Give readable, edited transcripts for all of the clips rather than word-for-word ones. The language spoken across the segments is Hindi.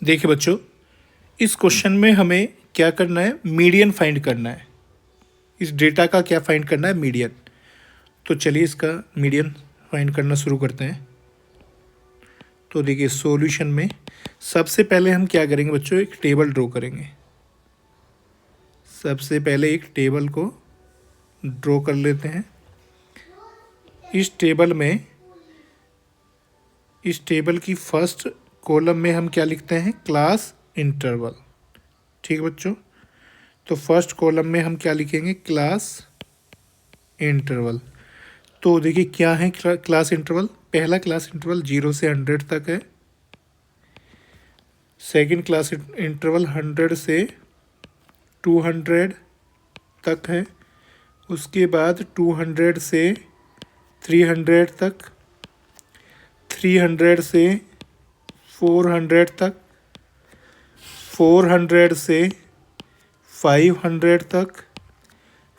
देखिए बच्चों, इस क्वेश्चन में हमें क्या करना है, मीडियन फाइंड करना है। इस डेटा का क्या फाइंड करना है, मीडियन। तो चलिए इसका मीडियन फाइंड करना शुरू करते हैं। तो देखिए सॉल्यूशन में सबसे पहले हम क्या करेंगे बच्चों, एक टेबल ड्रॉ करेंगे। सबसे पहले एक टेबल को ड्रॉ कर लेते हैं। इस टेबल की फर्स्ट कॉलम में हम क्या लिखते हैं, क्लास इंटरवल। ठीक है बच्चों, तो फर्स्ट कॉलम में हम क्या लिखेंगे, क्लास इंटरवल। तो देखिए क्या है क्लास इंटरवल। पहला क्लास इंटरवल 0 से 100 तक है। सेकंड क्लास इंटरवल 100 से 200 तक है। उसके बाद 200 से 300 तक, 300 से 400 तक, 400 से 500 तक,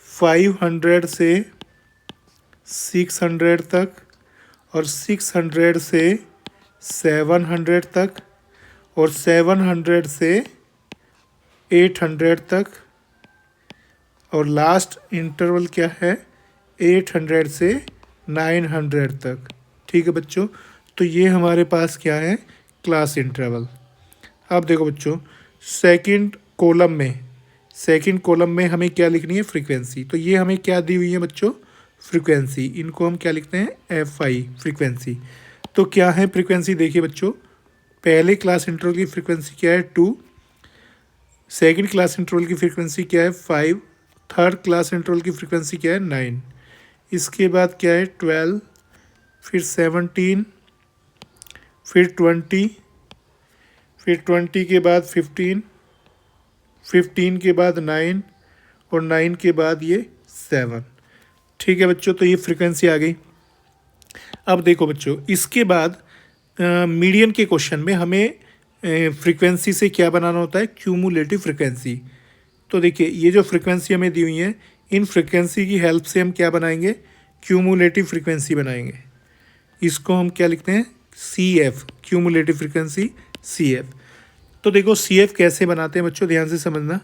500 से 600 तक, और 600 से 700 तक, और 700 से 800 तक, और लास्ट इंटरवल क्या है, 800 से 900 तक। ठीक है बच्चों, तो ये हमारे पास क्या है, क्लास इंटरवल। अब देखो बच्चों, सेकंड कॉलम में हमें क्या लिखनी है, फ्रीक्वेंसी। तो ये हमें क्या दी हुई है बच्चों, फ्रीक्वेंसी। इनको हम क्या लिखते हैं, FI, फ्रीक्वेंसी। तो क्या है फ्रीक्वेंसी, देखिए बच्चों, पहले क्लास इंटरवल की फ्रीक्वेंसी क्या है, 2। सेकंड क्लास इंटरवल की फ्रीक्वेंसी क्या है, 5। थर्ड क्लास इंटरवल की फ्रीक्वेंसी क्या है, 9। इसके बाद क्या है, 12, फिर 17, फिर 20, फिर 20 के बाद 15, 15 के बाद 9, और 9 के बाद ये 7। ठीक है बच्चों, तो ये फ्रीक्वेंसी आ गई। अब देखो बच्चों, इसके बाद मीडियन के क्वेश्चन में हमें फ्रीक्वेंसी से क्या बनाना होता है, क्यूमुलेटिव फ्रीक्वेंसी। तो देखिए ये जो फ्रीक्वेंसी हमें दी हुई है, इन फ्रीक्वेंसी की हेल्प से हम क्या बनाएंगे, क्यूमुलेटिव फ्रीक्वेंसी बनाएंगे। इसको हम क्या लिखते हैं, CF, क्यूमुलेटिव फ्रीक्वेंसी, CF। तो देखो CF कैसे बनाते हैं बच्चों, ध्यान से समझना।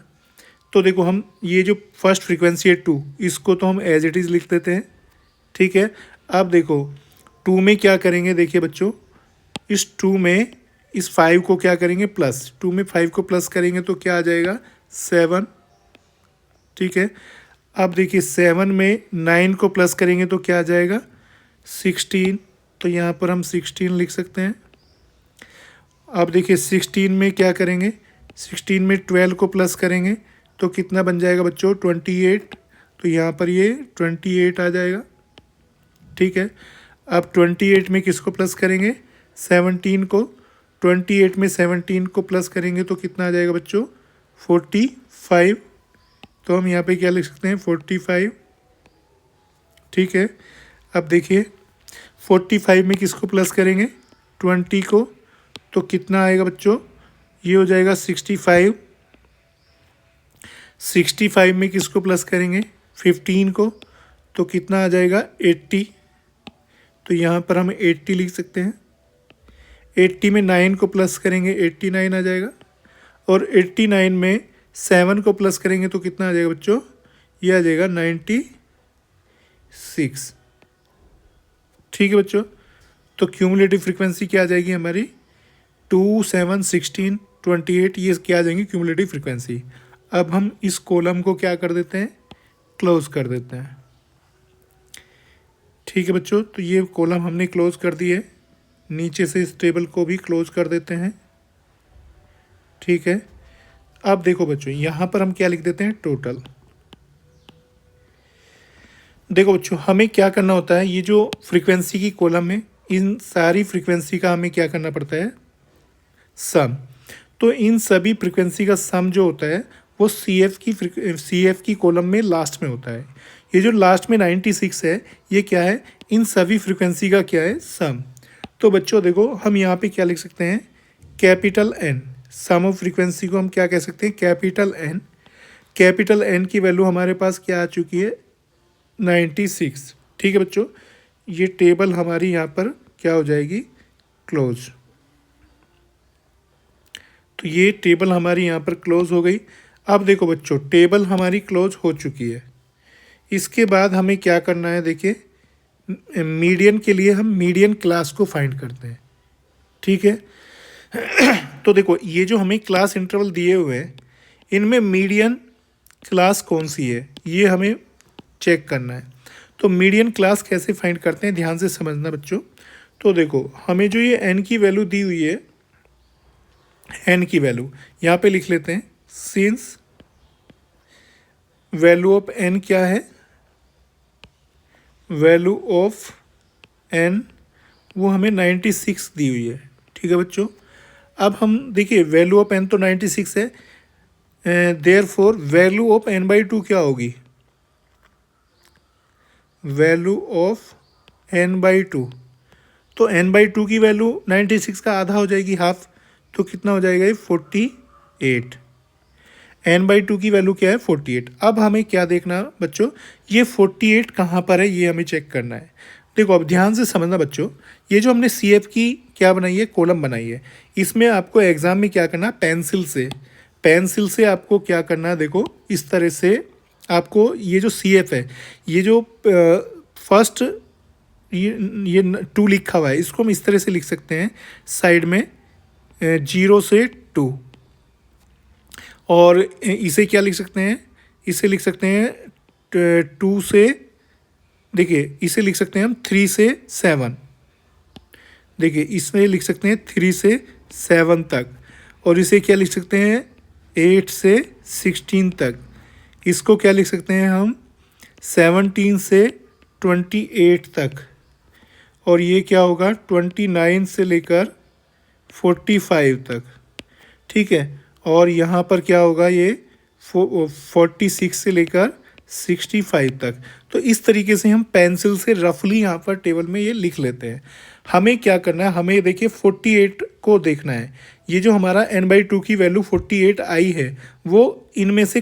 तो देखो हम ये जो फर्स्ट फ्रीक्वेंसी है 2, इसको तो हम एज इट इज़ लिख देते हैं। ठीक है, अब देखो 2 में क्या करेंगे, देखिए बच्चों, इस 2 में इस 5 को क्या करेंगे, प्लस। 2 में 5 को प्लस करेंगे तो क्या आ जाएगा, 7। ठीक है, अब देखिए 7 में 9 को प्लस करेंगे तो क्या आ जाएगा, 16। तो यहाँ पर हम 16 लिख सकते हैं। अब देखिए 16 में क्या करेंगे, 16 में 12 को प्लस करेंगे तो कितना बन जाएगा बच्चों, 28। तो यहाँ पर ये 28 आ जाएगा। ठीक है, अब 28 में किसको प्लस करेंगे, 17 को। 28 में 17 को प्लस करेंगे तो कितना आ जाएगा बच्चों, 45। तो हम यहाँ पे क्या लिख सकते हैं, 45। ठीक है, अब देखिए 45 में किसको प्लस करेंगे, 20 को। तो कितना आएगा बच्चों, ये हो जाएगा 65। 65 में किसको प्लस करेंगे, 15 को। तो कितना आ जाएगा, 80। तो यहाँ पर हम 80 लिख सकते हैं। 80 में 9 को प्लस करेंगे, 89 आ जाएगा। और 89 में 7 को प्लस करेंगे तो कितना आ जाएगा बच्चों, ये आ जाएगा 96। ठीक है बच्चों, तो क्यूमुलेटिव फ्रीक्वेंसी क्या आ जाएगी हमारी, 2, 7, 16, 28, ये क्या आ जाएंगी क्यूमुलेटिव फ्रीक्वेंसी। अब हम इस कॉलम को क्या कर देते हैं, क्लोज कर देते हैं। ठीक है बच्चों, तो ये कॉलम हमने क्लोज कर दी है। नीचे से इस टेबल को भी क्लोज कर देते हैं। ठीक है, अब देखो बच्चों, यहाँ पर हम क्या लिख देते हैं, टोटल। देखो बच्चों, हमें क्या करना होता है, ये जो फ्रीक्वेंसी की कॉलम है, इन सारी फ्रीक्वेंसी का हमें क्या करना पड़ता है, सम। तो इन सभी फ्रीक्वेंसी का सम जो होता है वो CF की कॉलम में लास्ट में होता है। ये जो लास्ट में 96 है, ये क्या है, इन सभी फ्रीक्वेंसी का क्या है, सम। तो बच्चों देखो हम यहाँ पे क्या लिख सकते हैं, capital N। Sum of frequency को हम क्या कह सकते हैं, कैपिटल N। कैपिटल N की वैल्यू हमारे पास क्या आ चुकी है, 96। ठीक है बच्चों, ये टेबल हमारी यहाँ पर क्या हो जाएगी, क्लोज। तो ये टेबल हमारी यहाँ पर क्लोज हो गई। अब देखो बच्चों, टेबल हमारी क्लोज हो चुकी है। इसके बाद हमें क्या करना है, देखिए मीडियन के लिए हम मीडियन क्लास को फाइंड करते हैं, ठीक है। तो देखो ये जो हमें क्लास इंटरवल दिए हुए हैं, इनमें मीडियन क्लास कौन सी है ये हमें चेक करना है। तो मीडियन क्लास कैसे फाइंड करते हैं, ध्यान से समझना बच्चों। तो देखो हमें जो ये n की वैल्यू दी हुई है, n की वैल्यू यहाँ पे लिख लेते हैं। सिंस वैल्यू ऑफ n क्या है, वैल्यू ऑफ n वो हमें 96 दी हुई है, ठीक है बच्चों। अब हम देखिए वैल्यू ऑफ n तो 96 है, देयरफॉर वैल्यू ऑफ n/2 क्या होगी, वैल्यू ऑफ n/2। तो n/2 की वैल्यू 96 का आधा हो जाएगी, हाफ, तो कितना हो जाएगा ये 48। n/2 की वैल्यू क्या है 48। अब हमें क्या देखना बच्चों, ये 48 कहाँ पर है ये हमें चेक करना है। देखो अब ध्यान से समझना बच्चों, ये जो हमने CF की क्या बनाई है, कॉलम बनाई है, इसमें आपको एग्जाम में क्या करना, पेंसिल से आपको क्या करना है, देखो इस तरह से आपको ये जो CF है, ये जो फर्स्ट ये 2 लिखा हुआ है, इसको हम इस तरह से लिख सकते हैं साइड में 0 से 2, और इसे क्या लिख सकते हैं, इसे लिख सकते हैं 2 से, देखिए इसे लिख सकते हैं हम 3 से 7, देखिए इसमें लिख सकते हैं 3 से 7 तक, और इसे क्या लिख सकते हैं 8 से 16 तक। इसको क्या लिख सकते हैं हम 17 से 28 तक, और ये क्या होगा 29 से लेकर 45 तक, ठीक है। और यहाँ पर क्या होगा ये 46 से लेकर 65 तक। तो इस तरीके से हम पेंसिल से रफली यहाँ पर टेबल में ये लिख लेते हैं। हमें क्या करना है, हमें देखिए 48 को देखना है। ये जो हमारा n/2 की वैल्यू 48 आई है, वो इनमें से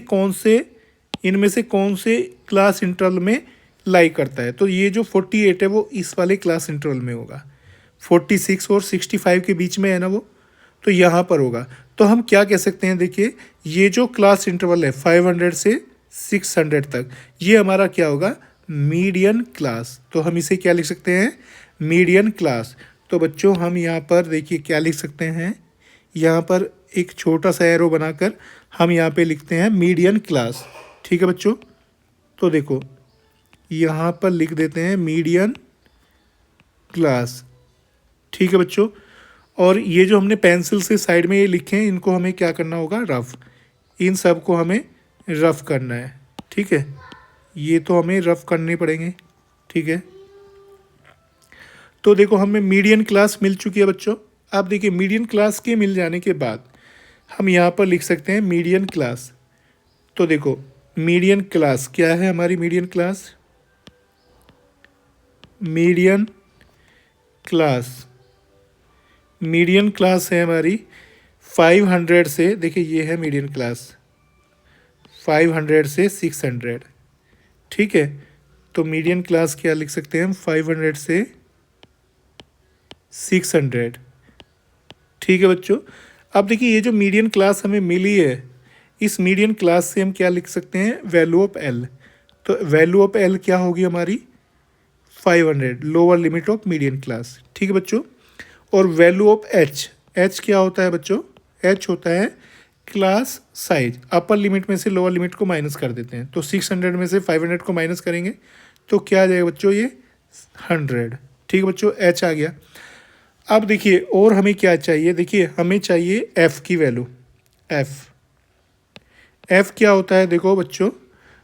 कौन से क्लास इंटरवल में लाई करता है। तो ये जो 48 है वो इस वाले क्लास इंटरवल में होगा, 46 और 65 के बीच में है ना वो, तो यहाँ पर होगा। तो हम क्या कह सकते हैं, देखिए ये जो क्लास इंटरवल है 500 से 600 तक, ये हमारा क्या होगा, मीडियन क्लास। तो हम इसे क्या लिख सकते हैं, मीडियन क्लास। तो बच्चों हम यहाँ पर देखिए क्या लिख सकते हैं, यहाँ पर एक छोटा सा एरो बनाकर हम यहाँ पे लिखते हैं मीडियन क्लास, ठीक है बच्चों। तो देखो यहाँ पर लिख देते हैं मीडियन क्लास, ठीक है बच्चों। और ये जो हमने पेंसिल से साइड में ये लिखे हैं, इनको हमें क्या करना होगा, रफ, इन सब को हमें रफ करना है, ठीक है। ये तो हमें रफ करने पड़ेंगे, ठीक है। तो देखो हमें मीडियन क्लास मिल चुकी है बच्चों। अब देखिए मीडियन क्लास के मिल जाने के बाद हम यहाँ पर लिख सकते हैं मीडियन क्लास। तो देखो मीडियन क्लास क्या है हमारी, मीडियन क्लास है हमारी 500 से, देखिए ये है मीडियन क्लास 500 से 600, ठीक है। तो मीडियन क्लास क्या लिख सकते हैं हम, 500 से 600, ठीक है बच्चों। अब देखिए ये जो मीडियन क्लास हमें मिली है, इस मीडियन क्लास से हम क्या लिख सकते हैं, वैल्यू ऑफ L। तो वैल्यू ऑफ L क्या होगी हमारी 500, lower limit of median class, ठीक है बच्चों। और वैल्यू ऑफ H क्या होता है बच्चों, H होता है क्लास साइज। अपर लिमिट में से लोअर लिमिट को माइनस कर देते हैं, तो 600 में से 500 को माइनस करेंगे तो क्या आ जाएगा बच्चों, ये 100, ठीक है बच्चों, H आ गया। अब देखिए और हमें क्या चाहिए, देखिए हमें चाहिए F की वैल्यू। F क्या होता है, देखो बच्चों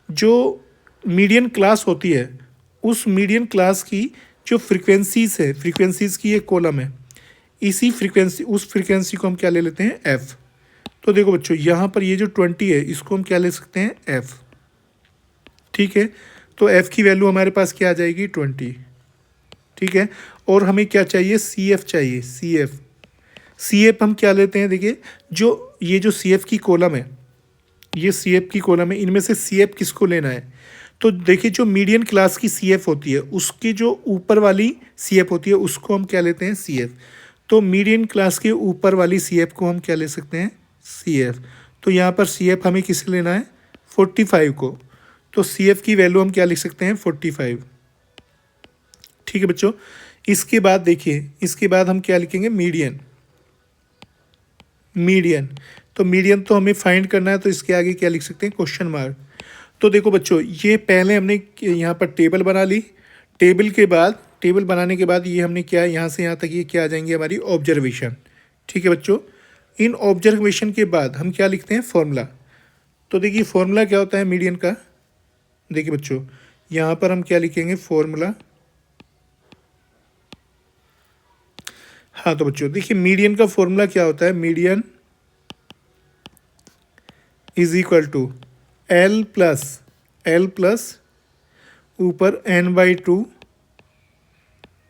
जो मीडियन क्लास होती है, उस मीडियन क्लास की जो फ्रीक्वेंसीज है, फ्रीक्वेंसीज की एक कॉलम है, उस फ्रीक्वेंसी को हम क्या ले लेते हैं, F। तो देखो बच्चों यहाँ पर ये जो 20 है, इसको हम क्या ले सकते हैं, F, ठीक है। तो F की वैल्यू हमारे पास क्या आ जाएगी, 20, ठीक है। और हमें क्या चाहिए, CF चाहिए, CF हम क्या लेते हैं, देखिए ये जो CF की कॉलम है, ये CF की कॉलम है, इनमें से CF किसको लेना है। तो देखिए जो मीडियन क्लास की CF होती है, उसकी जो ऊपर वाली CF होती है, उसको हम क्या लेते हैं, CF। तो मीडियन क्लास के ऊपर वाली CF को हम क्या ले सकते हैं, CF। तो यहाँ पर CF हमें किसे लेना है, 45 को। तो CF की वैल्यू हम क्या लिख सकते हैं, 45। ठीक है बच्चों। इसके बाद देखिए, इसके बाद हम क्या लिखेंगे, मीडियन। मीडियन, तो मीडियन तो हमें फाइंड करना है, तो इसके आगे क्या लिख सकते हैं, क्वेश्चन मार्क। तो देखो बच्चों, ये पहले हमने यहाँ पर टेबल बना ली। टेबल बनाने के बाद ये हमने क्या, यहाँ से यहाँ तक ये क्या आ जाएंगे, हमारी ऑब्जर्वेशन। ठीक है बच्चों। इन ऑब्जर्वेशन के बाद हम क्या लिखते हैं, फॉर्मूला। तो देखिए फॉर्मूला क्या होता है मीडियन का। देखिए बच्चों, यहाँ पर हम क्या लिखेंगे, फॉर्मूला। हाँ तो बच्चों देखिए, मीडियन का फॉर्मूला क्या होता है, median is equal to L plus ऊपर n/2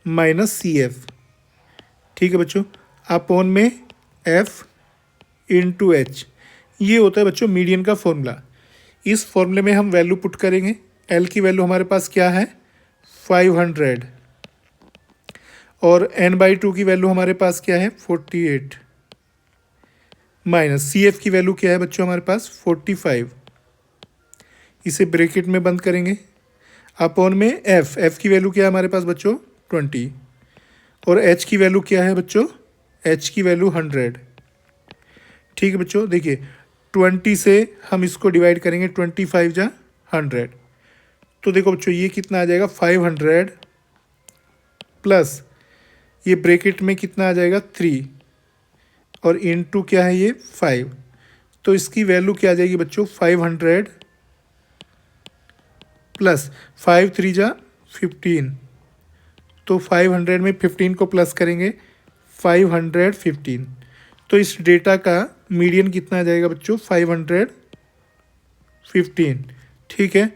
माइनस CF। ठीक है बच्चों, अपॉन में F इंटू H। ये होता है बच्चों मीडियन का फॉर्मूला। इस फॉर्मूले में हम वैल्यू पुट करेंगे। L की वैल्यू हमारे पास क्या है, 500, और n/2 की वैल्यू हमारे पास क्या है, 48, माइनस CF की वैल्यू क्या है बच्चों, हमारे पास 45। इसे ब्रैकेट में बंद करेंगे, अपॉन में F की वैल्यू क्या है हमारे पास बच्चों, 20, और H की वैल्यू क्या है बच्चों, H की वैल्यू 100। ठीक है बच्चों, देखिए 20 से हम इसको डिवाइड करेंगे, 25 जा 100। तो देखो बच्चों ये कितना आ जाएगा, 500 प्लस ये ब्रैकेट में कितना आ जाएगा, 3, और इनटू क्या है ये, 5। तो इसकी वैल्यू क्या आ जाएगी बच्चों, 500 प्लस 5 3 जा 15। तो 500 में 15 को प्लस करेंगे, 515। तो इस डेटा का मीडियन कितना आ जाएगा बच्चों, 515। ठीक है,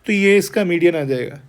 तो ये इसका मीडियन आ जाएगा।